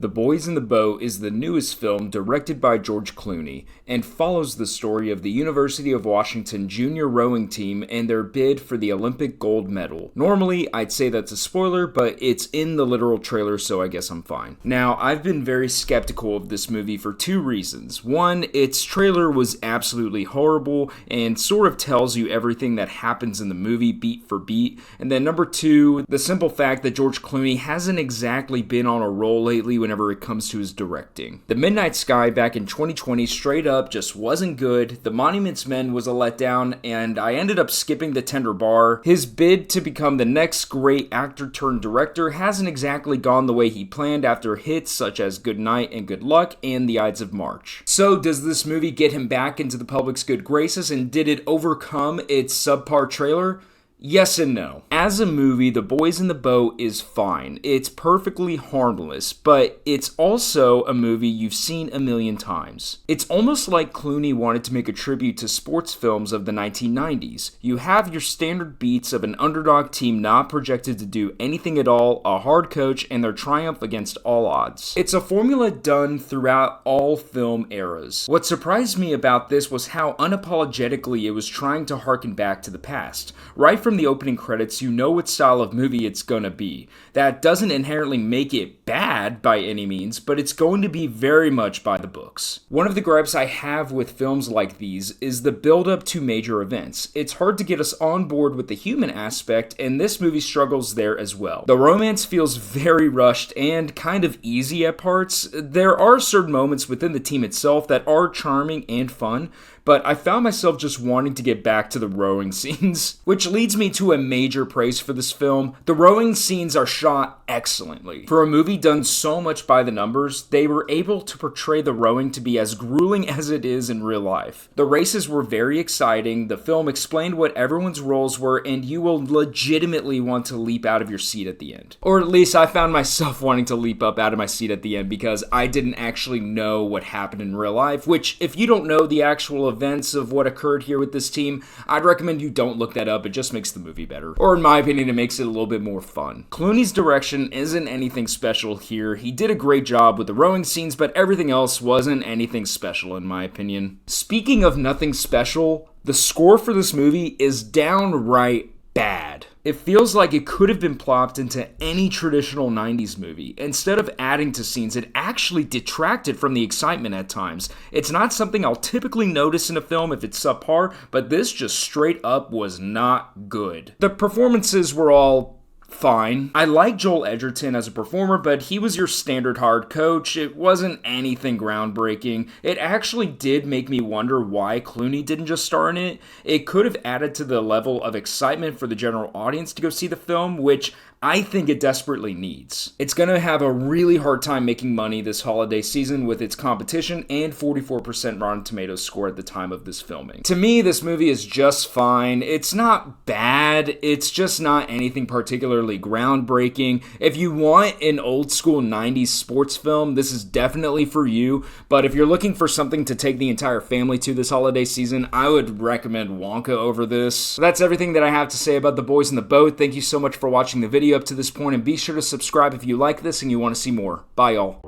The Boys in the Boat is the newest film directed by George Clooney and follows the story of the University of Washington junior rowing team and their bid for the Olympic gold medal. Normally, I'd say that's a spoiler, but it's in the literal trailer, so I guess I'm fine. Now, I've been very skeptical of this movie for two reasons. One, its trailer was absolutely horrible and sort of tells you everything that happens in the movie beat for beat. And then number two, the simple fact that George Clooney hasn't exactly been on a roll lately whenever it comes to his directing. The Midnight Sky back in 2020 straight up just wasn't good. The Monuments Men was a letdown, and I ended up skipping The Tender Bar. His bid to become the next great actor turned director hasn't exactly gone the way he planned after hits such as Good Night and Good Luck and The Ides of March. So does this movie get him back into the public's good graces, and did it overcome its subpar trailer? Yes and no. As a movie, The Boys in the Boat is fine. It's perfectly harmless, but it's also a movie you've seen a million times. It's almost like Clooney wanted to make a tribute to sports films of the 1990s. You have your standard beats of an underdog team not projected to do anything at all, a hard coach, and their triumph against all odds. It's a formula done throughout all film eras. What surprised me about this was how unapologetically it was trying to harken back to the past. Right from the opening credits, you know what style of movie it's gonna be. That doesn't inherently make it bad by any means, but it's going to be very much by the books. One of the gripes I have with films like these is the build-up to major events. It's hard to get us on board with the human aspect, and this movie struggles there as well. The romance feels very rushed and kind of easy at parts. There are certain moments within the team itself that are charming and fun, but I found myself just wanting to get back to the rowing scenes. Which leads me to a major praise for this film. The rowing scenes are shot excellently. For a movie done so much by the numbers, they were able to portray the rowing to be as grueling as it is in real life. The races were very exciting, the film explained what everyone's roles were, and you will legitimately want to leap out of your seat at the end. Or at least I found myself wanting to leap up out of my seat at the end because I didn't actually know what happened in real life, which if you don't know the actual events of what occurred here with this team, I'd recommend you don't look that up. It just makes the movie better. Or in my opinion, it makes it a little bit more fun. Clooney's direction isn't anything special here. He did a great job with the rowing scenes, but everything else wasn't anything special in my opinion. Speaking of nothing special, the score for this movie is downright bad. It feels like it could have been plopped into any traditional 90s movie. Instead of adding to scenes, it actually detracted from the excitement at times. It's not something I'll typically notice in a film if it's subpar, but this just straight up was not good. The performances were all fine. I like Joel Edgerton as a performer, but he was your standard hard coach. It wasn't anything groundbreaking. It actually did make me wonder why Clooney didn't just star in it. It could have added to the level of excitement for the general audience to go see the film, which I think it desperately needs. It's going to have a really hard time making money this holiday season with its competition and 44% Rotten Tomatoes score at the time of this filming. To me, this movie is just fine. It's not bad. It's just not anything particularly groundbreaking. If you want an old school 90s sports film, this is definitely for you. But if you're looking for something to take the entire family to this holiday season, I would recommend Wonka over this. So that's everything that I have to say about The Boys in the Boat. Thank you so much for watching the video up to this point, and be sure to subscribe if you like this and you want to see more. Bye, y'all.